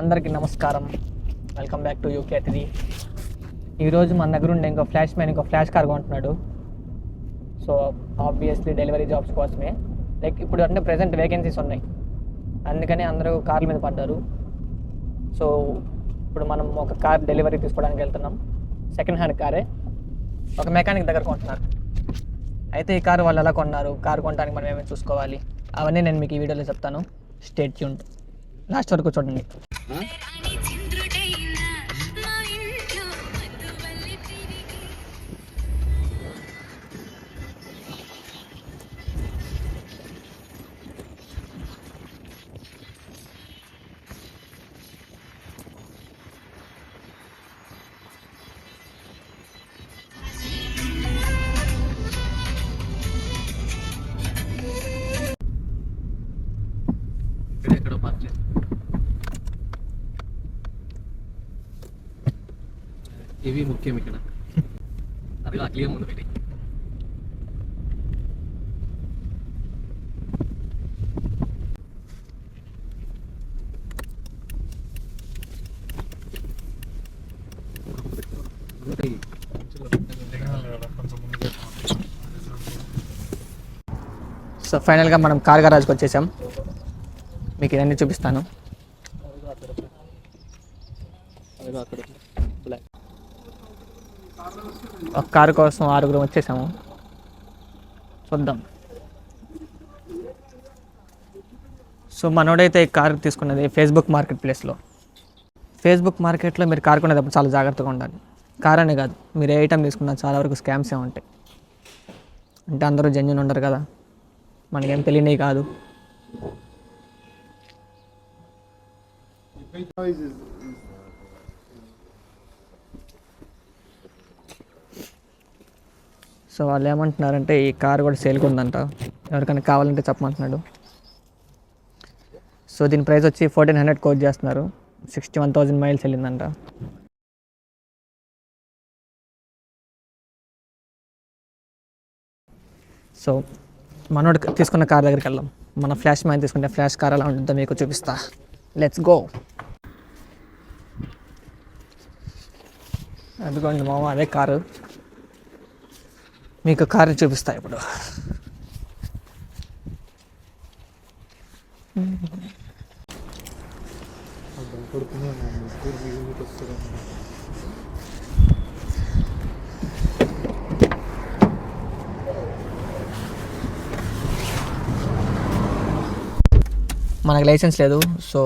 అందరికీ నమస్కారం. Welcome back to యూకే3. ఈరోజు మన దగ్గర ఉండే ఇంకో ఫ్లాష్ కార్ కొంటున్నాడు. సో ఆబ్వియస్లీ డెలివరీ జాబ్స్ కోసమే. లైక్ ఇప్పుడు అంటే ప్రెజెంట్ వేకెన్సీస్ ఉన్నాయి, అందుకని అందరూ కార్ల మీద పడ్డారు. సో ఇప్పుడు మనం ఒక కార్ డెలివరీ తీసుకోవడానికి వెళ్తున్నాం. సెకండ్ హ్యాండ్ కారే, ఒక మెకానిక్ దగ్గర కొంటున్నారు. అయితే ఈ కారు వాళ్ళు ఎలా కొన్నారు, కారు కొనడానికి మనం ఏమేమి చూసుకోవాలి, అవన్నీ నేను మీకు ఈ వీడియోలో చెప్తాను. స్టే ట్యూన్డ్, లాస్ట్ వరకు చూడండి. ఇవి ముఖ్యం ఇక్కడ. అది క్లియర్ ముందు పెట్టి సో ఫైనల్గా మనం కార్ గరాజ్కి వచ్చేసాం. మీకు ఇవన్నీ చూపిస్తాను. ఒక కారు కోసం 6 వచ్చేసాము. చూద్దాం. సో మనోడైతే ఈ కారు తీసుకున్నది ఫేస్బుక్ మార్కెట్ ప్లేస్లో. ఫేస్బుక్ మార్కెట్లో మీరు కారు కొనేటప్పుడు చాలా జాగ్రత్తగా ఉండాలి. కార్ అనే కాదు, మీరు ఏ ఐటమ్ తీసుకున్నా చాలా వరకు స్కామ్సే ఉంటాయి. అంటే అందరూ జెన్యూన్ ఉండరు కదా, మనకేం తెలియనివి కాదు. సో వాళ్ళు ఏమంటున్నారంటే ఈ కారు కూడా సేల్కి ఉందంట, ఎవరికైనా కావాలంటే చెప్పమంటున్నాడు. సో దీని ప్రైస్ వచ్చి 1400 కోట్ చేస్తున్నారు. 61,000 మైల్స్ వెళ్ళిందంట. సో మనోడు తీసుకున్న కార్ దగ్గరికి వెళ్దాం. మన ఫ్లాష్ మ్యాన్ తీసుకుంటే ఫ్లాష్ కార్ ఎలా ఉంటుందో మీకు చూపిస్తా. Let's go. అదిగోండి మామ, అదే కారు. మీకు కారు చూపిస్తా ఇప్పుడు. మనకు లైసెన్స్ లేదు, సో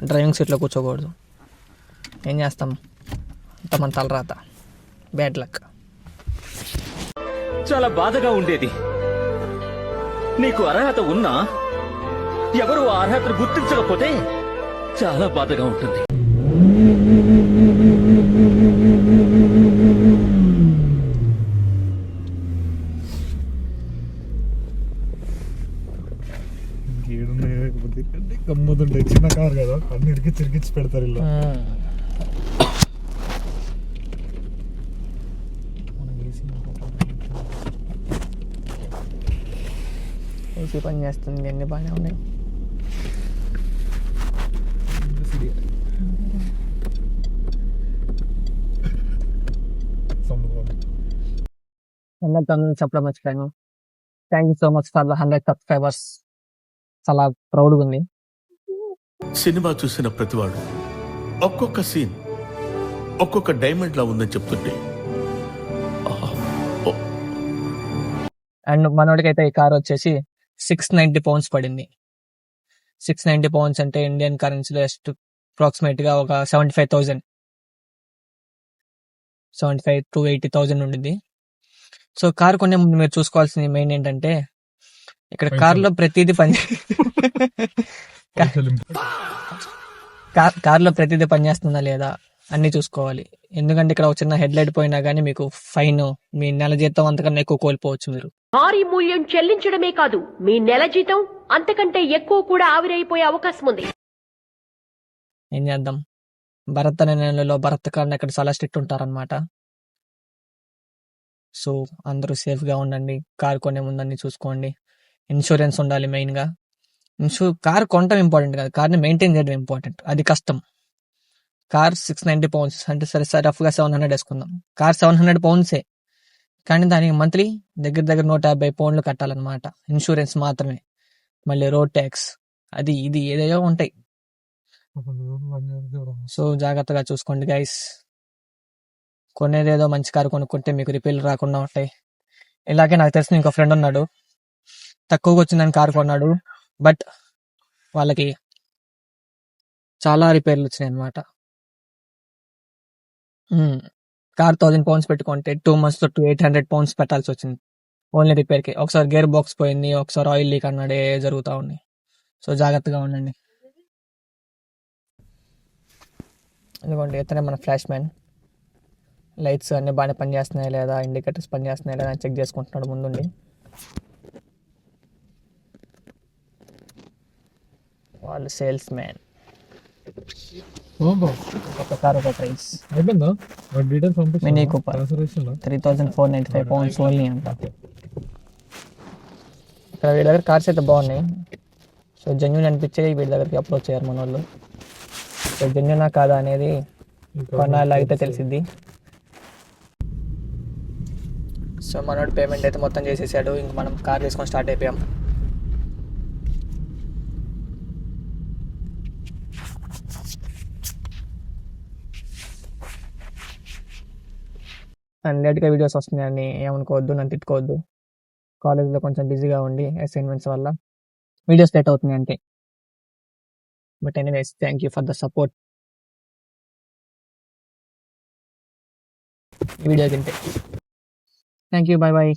డ్రైవింగ్ సీట్లో కూర్చోకూడదు. ఏం చేస్తాం, అంత మన తలరాత, బ్యాడ్ లక్. చాలా బాధగా ఉండేది. నీకు అర్హత ఉన్నా ఎవరు ఆ అర్హతను గుర్తించకపోతే చాలా బాధగా ఉంటుంది. గమ్మతుండే చిన్న కారు కదా, అన్ని ఇరికిచ్చి పెడతారు ఇలా. ఏసీ పని చేస్తుంది, అన్ని బాగానే ఉన్నాయి. చెప్పడం మర్చిపోయాను. Thank you so much for the 100 subscribers. చాలా ప్రౌడ్గా ఉంది. సినిమా చూసిన ప్రతివాడు ఒక్కొక్క సీన్ ఒక్కొక్క డైమండ్ లా ఉందని చెప్తుంటే, అండ్ మనోడికి అయితే ఈ కార్ వచ్చేసి 690 pounds పడింది. 690 pounds అంటే ఇండియన్ కరెన్సీలో అప్రాక్సిమేట్ గా ఒక 75,000 to 80,000 ఉండింది. సో కార్ కొనే ముందు మీరు చూసుకోవాల్సింది మెయిన్ ఏంటంటే, ఇక్కడ కార్లో ప్రతిదీ కార్లో ప్రతిదీ పనిచేస్తుందా లేదా అన్ని చూసుకోవాలి. ఎందుకంటే ఇక్కడ ఒక చిన్న హెడ్ లైట్ పోయినా కానీ మీకు ఫైన్, మీ నెల జీతం అంతకన్నా ఎక్కువ కోల్పోవచ్చు. మీరు భారీ మూల్యం చెల్లించడమే కాదు, మీ నెల జీతం అంతకంటే ఎక్కువ కూడా ఆవిరైపోయే అవకాశం ఉంది. ఏం చేద్దాం, భరత్ అనే నెలలో భరత్ కార్ని అక్కడ చాలా స్ట్రిక్ట్ ఉంటారనమాట. సో అందరూ సేఫ్గా ఉండండి. కార్ కొనే ముందన్ని చూసుకోండి. ఇన్సూరెన్స్ ఉండాలి మెయిన్గా. కార్ కొనడం ఇంపార్టెంట్ కాదు, కార్ని మెయింటైన్ చేయడం ఇంపార్టెంట్. అది కష్టం. కార్ 690 పౌండ్స్ అంటే సరే సార్ రఫ్గా 700 వేసుకుందాం. కార్ 700 పౌండ్సే, కానీ దానికి మంత్లీ దగ్గర దగ్గర 150 పౌండ్లు కట్టాలన్నమాట. ఇన్సూరెన్స్ మాత్రమే, మళ్ళీ రోడ్ ట్యాక్స్, అది ఇది ఏదేదో ఉంటాయి. సో జాగ్రత్తగా చూసుకోండి గైస్. కొనేదేదో మంచి కారు కొనుక్కుంటే మీకు రిపేర్లు రాకుండా ఉంటాయి. ఇలాగే నాకు తెలిసిన ఇంకో ఫ్రెండ్ ఉన్నాడు, తక్కువగా వచ్చిందని కారు కొన్నాడు, బట్ వాళ్ళకి చాలా రిపేర్లు వచ్చినాయి అనమాట. కార్ 1000 పౌండ్స్ పెట్టుకుంటే 2 months తో 800 పౌండ్స్ పెట్టాల్సి వచ్చింది ఓన్లీ రిపేర్కి. ఒకసారి గేర్ బాక్స్ పోయింది, ఒకసారి ఆయిల్ లీక్ అన్నాడే జరుగుతూ ఉన్నాయి. సో జాగ్రత్తగా ఉండండి. ఎందుకంటే ఇతనే మన ఫ్లాష్ మ్యాన్. లైట్స్ అన్నీ బాగానే పనిచేస్తున్నాయి లేదా, ఇండికేటర్స్ పనిచేస్తున్నాయి లేదా అని చెక్ చేసుకుంటున్నాడు ముందుండి. వాళ్ళు సేల్స్ మ్యాన్. ఒక కార్ ఒక ప్రైస్ అయిపోయిందా డీటెయిల్స్ మినీ కూపర్ పంపిస్తా 3495 పౌండ్స్ ఓన్లీ అంట. ఇక్కడ వీడి దగ్గర కార్స్ అయితే బాగున్నాయి. సో జెన్యున్ అనిపించే వీడి దగ్గరికి అప్రోచ్ అయ్యారు మన వాళ్ళు. సో జెన్యునా కాదా అనేది కొన్నాళ్ళు అయితే తెలిసిద్ది. సో మనోడు పేమెంట్ అయితే మొత్తం చేసేసాడు. ఇంక మనం కార్ తీసుకొని స్టార్ట్ అయిపోయాం. అండ్ లేట్గా వీడియోస్ వస్తున్నాయని ఏమనుకోవద్దు, నన్ను తిట్టుకోవద్దు. కాలేజ్లో కొంచెం బిజీగా ఉండి అసైన్మెంట్స్ వల్ల వీడియోస్ లేట్ అవుతున్నాయి అంతే. But anyways, thank you for the support. ఈ వీడియో తింటే థ్యాంక్ యూ, బాయ్ బాయ్.